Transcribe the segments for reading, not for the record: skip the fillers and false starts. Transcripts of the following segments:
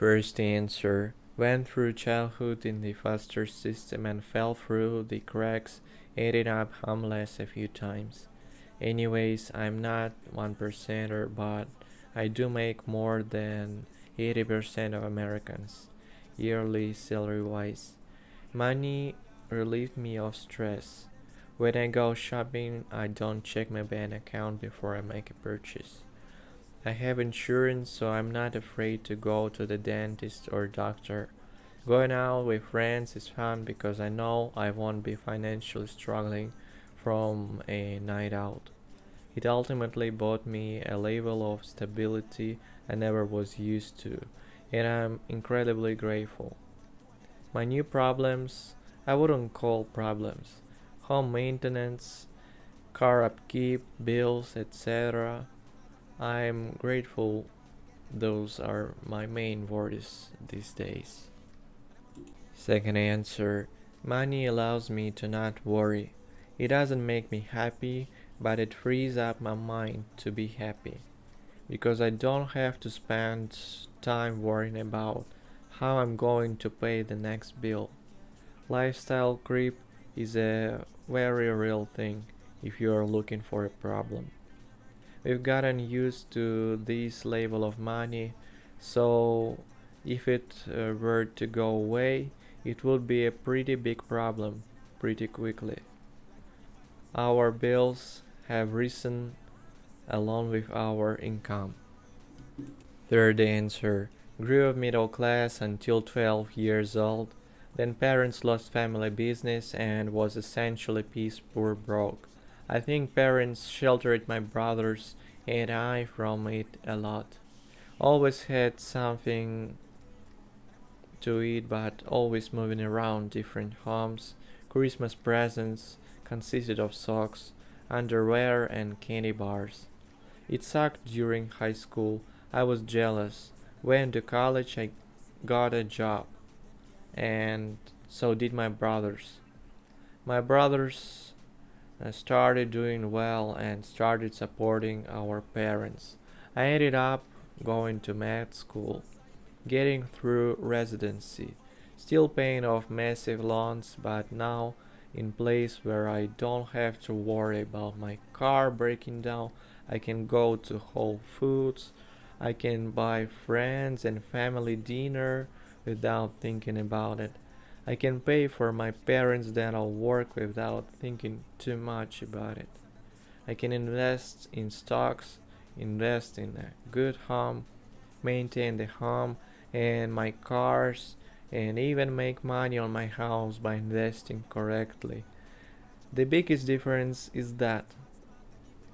First answer. Went through childhood in the foster system and fell through the cracks, ended up homeless a few times. Anyways, I'm not 1%er, but I do make more than 80% of Americans, yearly salary wise. Money relieved me of stress. When I go shopping, I don't check my bank account before I make a purchase. I have insurance, so I'm not afraid to go to the dentist or doctor. Going out with friends is fun because I know I won't be financially struggling from a night out. It ultimately brought me a level of stability I never was used to, and I'm incredibly grateful. My new problems, I wouldn't call problems. Home maintenance, car upkeep, bills, etc. I'm grateful those are my main worries these days. Second answer. Money allows me to not worry. It doesn't make me happy, but it frees up my mind to be happy. Because I don't have to spend time worrying about how I'm going to pay the next bill. Lifestyle creep is a very real thing if you are looking for a problem. We've gotten used to this level of money, so if it were to go away, it would be a pretty big problem pretty quickly. Our bills have risen along with our income. Third answer. Grew up middle class until 12 years old. Then parents lost family business and was essentially piece poor broke. I think parents sheltered my brothers and I from it a lot. Always had something to eat, but always moving around different homes. Christmas presents consisted of socks, underwear, and candy bars. It sucked during high school. I was jealous. Went to college, I got a job, and so did my brothers. My brothers started doing well and started supporting our parents. I ended up going to med school, getting through residency, still paying off massive loans, but now in place where I don't have to worry about my car breaking down. I can go to Whole Foods. I can buy friends and family dinner without thinking about it. I can pay for my parents' dental work without thinking too much about it. I can invest in stocks, invest in a good home, maintain the home and my cars, and even make money on my house by investing correctly. The biggest difference is that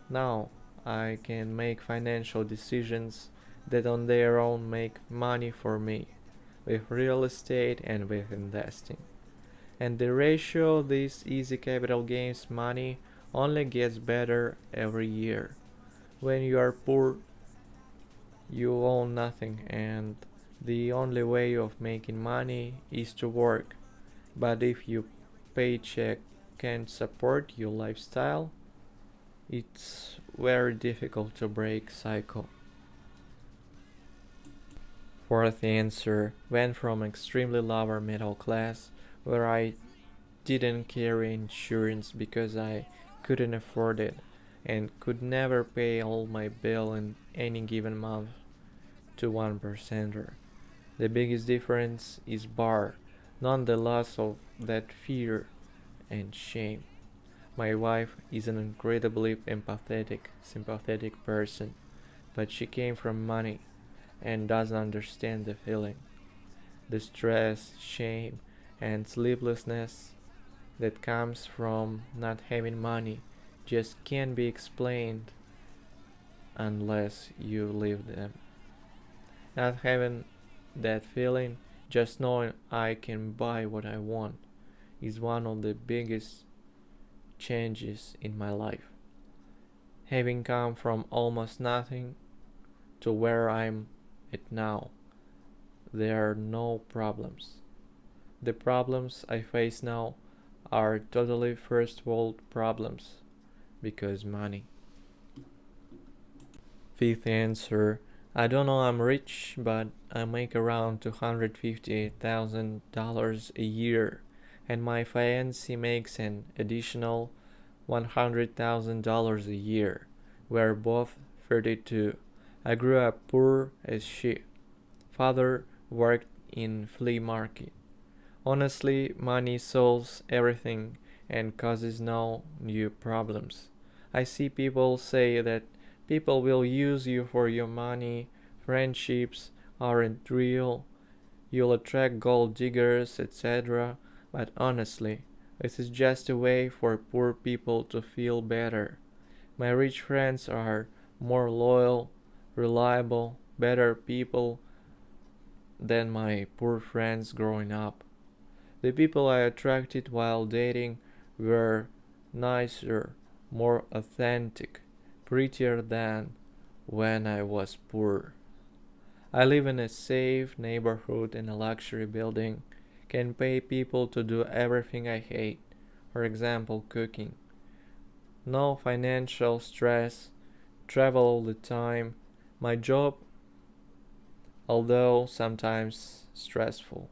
now I can make financial decisions that on their own make money for me with real estate and with investing. And the ratio of these easy capital gains money only gets better every year. When you are poor, you own nothing, and the only way of making money is to work. But if your paycheck can't support your lifestyle, it's very difficult to break cycle. Fourth answer. Went from extremely lower middle class, where I didn't carry insurance because I couldn't afford it and could never pay all my bill in any given month, to 1%er. The biggest difference is bar, not the loss of that fear and shame. My wife is an incredibly empathetic, sympathetic person, but she came from money and doesn't understand the feeling. The stress, shame, and sleeplessness that comes from not having money just can't be explained unless you live them. Not having that feeling, just knowing I can buy what I want, is one of the biggest changes in my life. Having come from almost nothing to where I'm at now, there are no problems. The problems I face now are totally first world problems because money. Fifth answer. I don't know I'm rich, but I make around $250,000 a year, and my fiancée makes an additional $100,000 a year. We're both 32. I grew up poor as shit. Father worked in flea market. Honestly, money solves everything and causes no new problems. I see people say that people will use you for your money, friendships aren't real, you'll attract gold diggers, etc. But honestly, this is just a way for poor people to feel better. My rich friends are more loyal, reliable, better people than my poor friends growing up. The people I attracted while dating were nicer, more authentic, prettier than when I was poor. I live in a safe neighborhood in a luxury building, can pay people to do everything I hate, for example, cooking. No financial stress, travel all the time. My job, although sometimes stressful,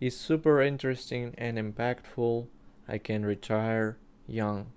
is super interesting and impactful. I can retire young.